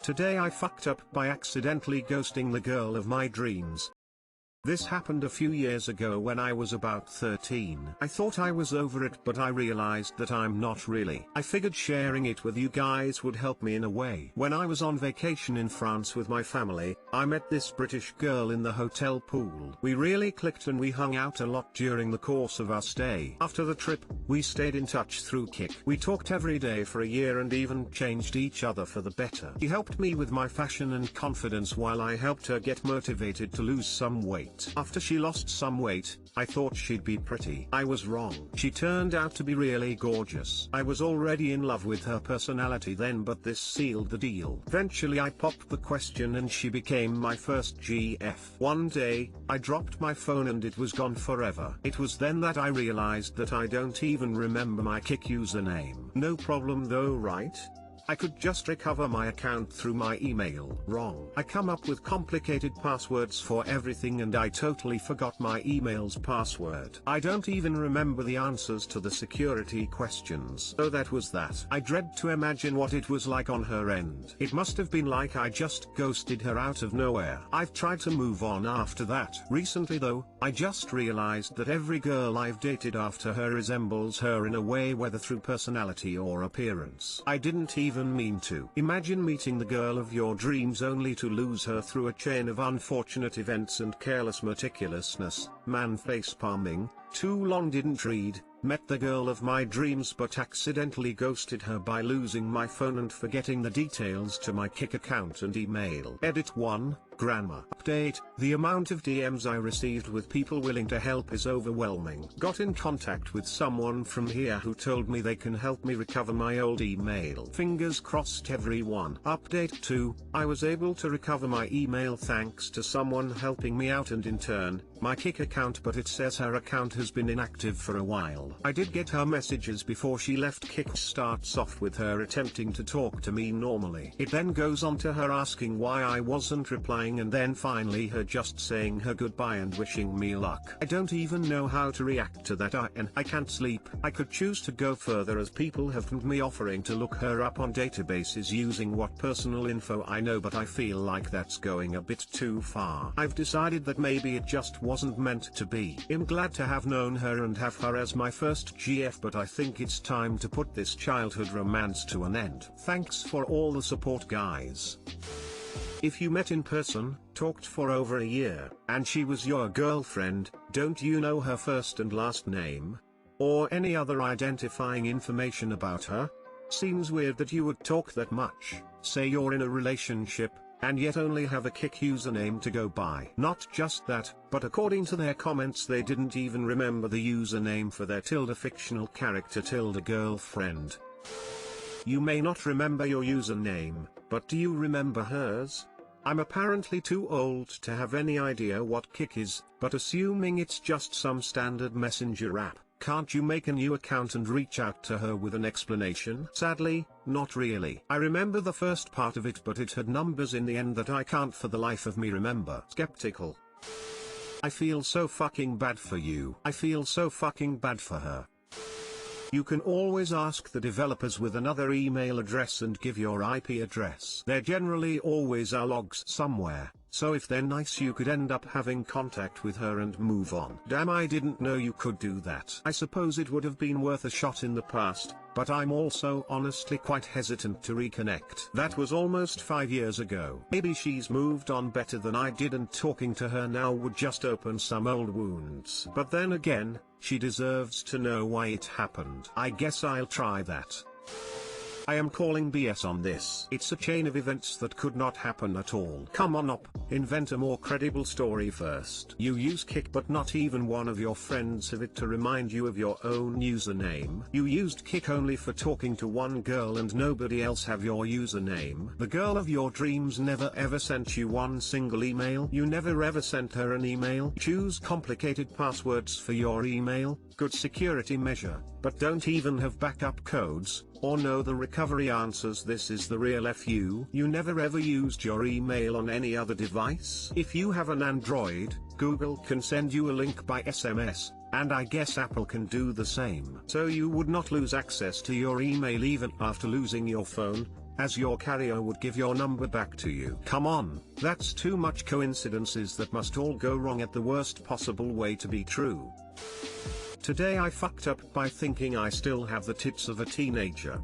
Today I fucked up by accidentally ghosting the girl of my dreams. This happened a few years ago when I was about 13. I thought I was over it, but I realized that I'm not really. I figured sharing it with you guys would help me in a way. When I was on vacation in France with my family, I met this British girl in the hotel pool. We really clicked and we hung out a lot during the course of our stay. After the trip, we stayed in touch through Kik. We talked every day for a year and even changed each other for the better. She helped me with my fashion and confidence while I helped her get motivated to lose some weight. After she lost some weight, I thought she'd be pretty. I was wrong. She turned out to be really gorgeous. I was already in love with her personality then, but this sealed the deal. Eventually I popped the question and she became my first GF. One day, I dropped my phone and it was gone forever. It was then that I realized that I don't even remember my Kik username. No problem though, right? I could just recover my account through my email. Wrong. I come up with complicated passwords for everything and I totally forgot my email's password. I don't even remember the answers to the security questions. So that was that. I dread to imagine what it was like on her end. It must have been like I just ghosted her out of nowhere. I've tried to move on after that. Recently though, I just realized that every girl I've dated after her resembles her in a way, whether through personality or appearance. I didn't even mean to. Imagine meeting the girl of your dreams only to lose her through a chain of unfortunate events and careless meticulousness. Man facepalming, too long didn't read, met the girl of my dreams but accidentally ghosted her by losing my phone and forgetting the details to my Kik account and email. Edit 1, Grammar. Update, the amount of DMs I received with people willing to help is overwhelming. Got in contact with someone from here who told me they can help me recover my old email. Fingers crossed everyone. Update 2, I was able to recover my email thanks to someone helping me out and in turn, my Kik account, but it says her account has been inactive for a while. I did get her messages before she left. Kik starts off with her attempting to talk to me normally. It then goes on to her asking why I wasn't replying and then finally her just saying her goodbye and wishing me luck. I don't even know how to react to that and I can't sleep. I could choose to go further as people have found me offering to look her up on databases using what personal info I know, but I feel like that's going a bit too far. I've decided that maybe it just wasn't meant to be. I'm glad to have known her and have her as my first GF, but I think it's time to put this childhood romance to an end. Thanks for all the support, guys. If you met in person, talked for over a year, and she was your girlfriend, don't you know her first and last name? Or any other identifying information about her? Seems weird that you would talk that much, say you're in a relationship, and yet only have a Kik username to go by. Not just that, but according to their comments they didn't even remember the username for their fictional character girlfriend. You may not remember your username, but do you remember hers? I'm apparently too old to have any idea what Kik is, but assuming it's just some standard messenger app, can't you make a new account and reach out to her with an explanation? Sadly, not really. I remember the first part of it, but it had numbers in the end that I can't for the life of me remember. Skeptical. I feel so fucking bad for you. I feel so fucking bad for her. You can always ask the developers with another email address and give your IP address. There generally always are logs somewhere, so if they're nice you could end up having contact with her and move on. Damn, I didn't know you could do that. I suppose it would have been worth a shot in the past, but I'm also honestly quite hesitant to reconnect. That was almost 5 years ago. Maybe she's moved on better than I did and talking to her now would just open some old wounds. But then again, she deserves to know why it happened. I guess I'll try that. I am calling BS on this. It's a chain of events that could not happen at all. Come on up, invent a more credible story first. You use Kik but not even one of your friends have it to remind you of your own username. You used Kik only for talking to one girl and nobody else have your username. The girl of your dreams never ever sent you one single email. You never ever sent her an email. Choose complicated passwords for your email, good security measure, but don't even have backup codes, or know the recovery answers. This is the real FU. You never ever used your email on any other device. If you have an Android, Google can send you a link by SMS, and I guess Apple can do the same. So you would not lose access to your email even after losing your phone, as your carrier would give your number back to you. Come on, that's too much coincidences that must all go wrong at the worst possible way to be true. Today I fucked up by thinking I still have the tits of a teenager.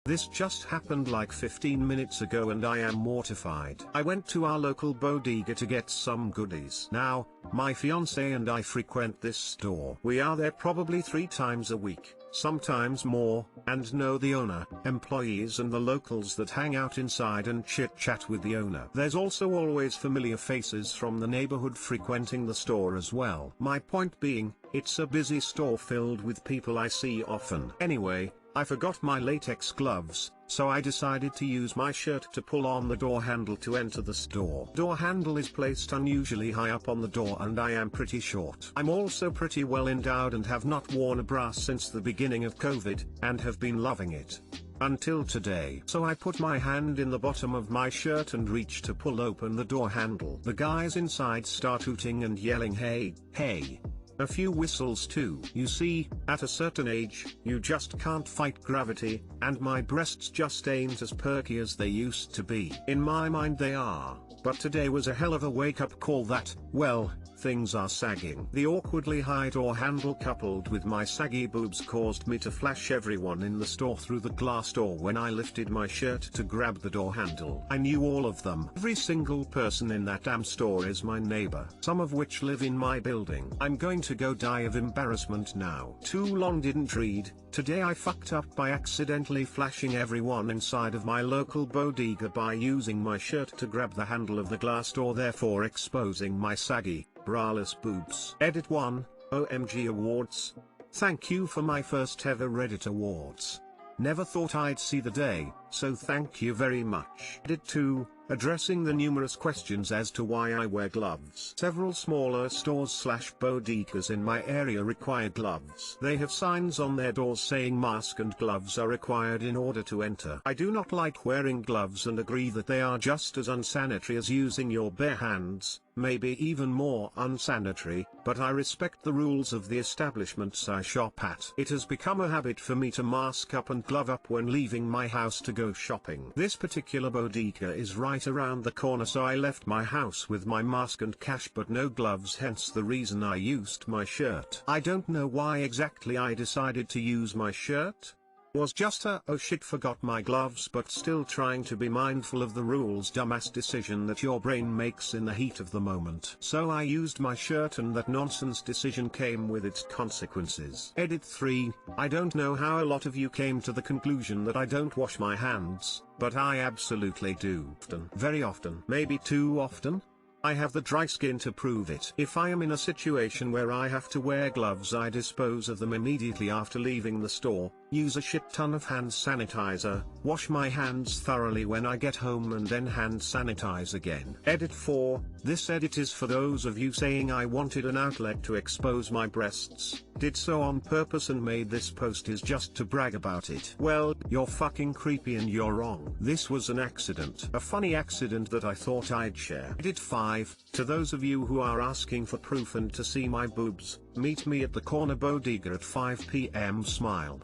This just happened like 15 minutes ago and I am mortified. I went to our local bodega to get some goodies. Now, my fiance and I frequent this store. We are there probably 3 times a week, sometimes more, and know the owner, employees and the locals that hang out inside and chit-chat with the owner. There's also always familiar faces from the neighborhood frequenting the store as well. My point being, it's a busy store filled with people I see often. Anyway, I forgot my latex gloves, so I decided to use my shirt to pull on the door handle to enter the store. Door handle is placed unusually high up on the door and I am pretty short. I'm also pretty well endowed and have not worn a bra since the beginning of COVID, and have been loving it. Until today. So I put my hand in the bottom of my shirt and reach to pull open the door handle. The guys inside start hooting and yelling hey, hey. A few whistles too. You see, at a certain age, you just can't fight gravity, and my breasts just ain't as perky as they used to be. In my mind they are, but today was a hell of a wake-up call that, well, things are sagging. The awkwardly high door handle coupled with my saggy boobs caused me to flash everyone in the store through the glass door when I lifted my shirt to grab the door handle. I knew all of them. Every single person in that damn store is my neighbor, some of which live in my building. I'm going to go die of embarrassment now. Too long didn't read. Today I fucked up by accidentally flashing everyone inside of my local bodega by using my shirt to grab the handle of the glass door, therefore exposing my saggy, braless boobs. Edit 1, OMG Awards. Thank you for my first ever Reddit Awards. Never thought I'd see the day, so thank you very much. Edit 2, addressing the numerous questions as to why I wear gloves. Several smaller stores/bodegas in my area require gloves. They have signs on their doors saying mask and gloves are required in order to enter. I do not like wearing gloves and agree that they are just as unsanitary as using your bare hands, maybe even more unsanitary, but I respect the rules of the establishments I shop at. It has become a habit for me to mask up and glove up when leaving my house to go shopping. This particular bodega is right around the corner, so I left my house with my mask and cash but no gloves, hence the reason I used my shirt. I don't know why exactly I decided to use my shirt. Was just a oh shit forgot my gloves, but still trying to be mindful of the rules dumbass decision that your brain makes in the heat of the moment. So I used my shirt and that nonsense decision came with its consequences. Edit 3, I don't know how a lot of you came to the conclusion that I don't wash my hands, but I absolutely do. Very often. Maybe too often? I have the dry skin to prove it. If I am in a situation where I have to wear gloves, I dispose of them immediately after leaving the store, use a shit ton of hand sanitizer, wash my hands thoroughly when I get home and then hand sanitize again. Edit 4, this edit is for those of you saying I wanted an outlet to expose my breasts, did so on purpose and made this post is just to brag about it. Well, you're fucking creepy and you're wrong. This was an accident. A funny accident that I thought I'd share. Edit 5, to those of you who are asking for proof and to see my boobs, meet me at the corner bodega at 5 PM. Smile.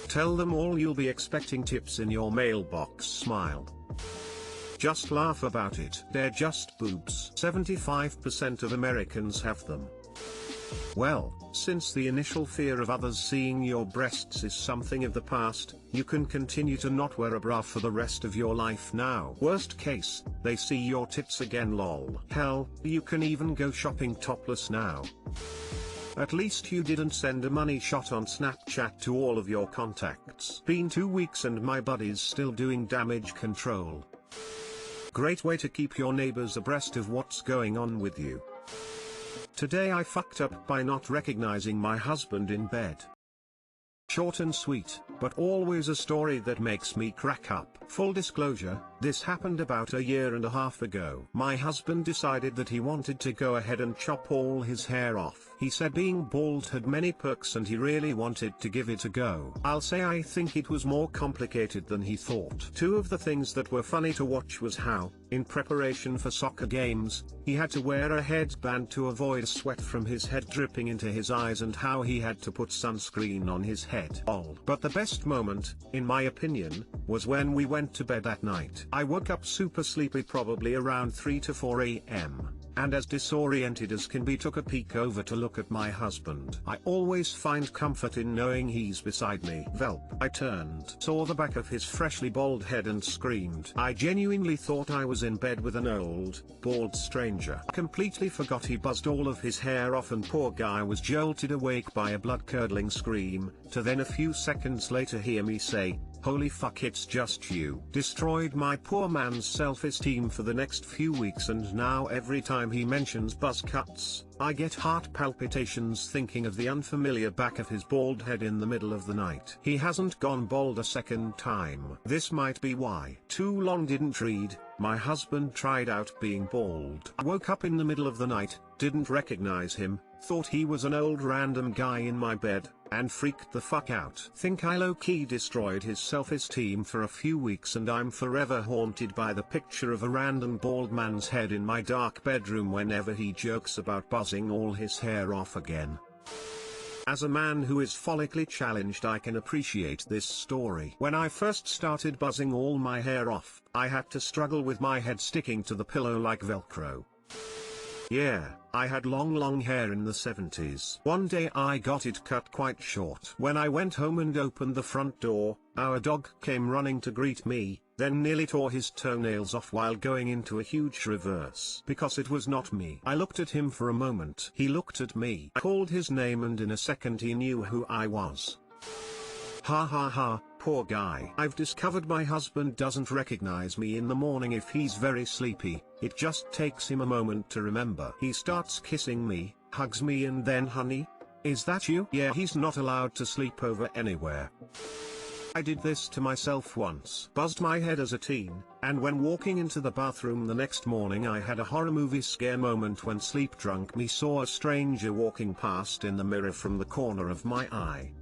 Tell them all you'll be expecting tips in your mailbox. Smile. Just laugh about it. They're just boobs. 75% of Americans have them. Well, since the initial fear of others seeing your breasts is something of the past, you can continue to not wear a bra for the rest of your life now. Worst case, they see your tits again lol. Hell, you can even go shopping topless now. At least you didn't send a money shot on Snapchat to all of your contacts. Been 2 weeks and my buddy's still doing damage control. Great way to keep your neighbors abreast of what's going on with you. Today I fucked up by not recognizing my husband in bed. Short and sweet, but always a story that makes me crack up. Full disclosure, This happened about a year and a half ago. My husband decided that he wanted to go ahead and chop all his hair off. He said being bald had many perks and he really wanted to give it a go. I'll say I think it was more complicated than he thought. Two of the things that were funny to watch was how, in preparation for soccer games, he had to wear a headband to avoid sweat from his head dripping into his eyes and how he had to put sunscreen on his head. But the best moment, in my opinion, was when we went to bed that night. I woke up super sleepy probably around 3 to 4 a.m. and as disoriented as can be took a peek over to look at my husband. I always find comfort in knowing he's beside me. Velp. I turned, saw the back of his freshly bald head and screamed. I genuinely thought I was in bed with an old, bald stranger. I completely forgot he buzzed all of his hair off and poor guy was jolted awake by a blood-curdling scream, to then a few seconds later hear me say, "Holy fuck, it's just you." Destroyed my poor man's self-esteem for the next few weeks, and now every time he mentions buzz cuts, I get heart palpitations thinking of the unfamiliar back of his bald head in the middle of the night. He hasn't gone bald a second time. This might be why. Too long didn't read. My husband tried out being bald. I woke up in the middle of the night, didn't recognize him, thought he was an old random guy in my bed, and freaked the fuck out. Think I low-key destroyed his self-esteem for a few weeks, and I'm forever haunted by the picture of a random bald man's head in my dark bedroom whenever he jokes about buzzing all his hair off again. As a man who is follically challenged, I can appreciate this story. When I first started buzzing all my hair off, I had to struggle with my head sticking to the pillow like Velcro. Yeah, I had long hair in the 70s. One day I got it cut quite short. When I went home and opened the front door, our dog came running to greet me, then nearly tore his toenails off while going into a huge reverse. Because it was not me. I looked at him for a moment. He looked at me. I called his name and in a second he knew who I was. Ha ha ha, poor guy. I've discovered my husband doesn't recognize me in the morning if he's very sleepy. It just takes him a moment to remember. He starts kissing me, hugs me, and then, "Honey? Is that you?" Yeah, he's not allowed to sleep over anywhere. I did this to myself once. Buzzed my head as a teen, and when walking into the bathroom the next morning I had a horror movie scare moment when sleep drunk me saw a stranger walking past in the mirror from the corner of my eye.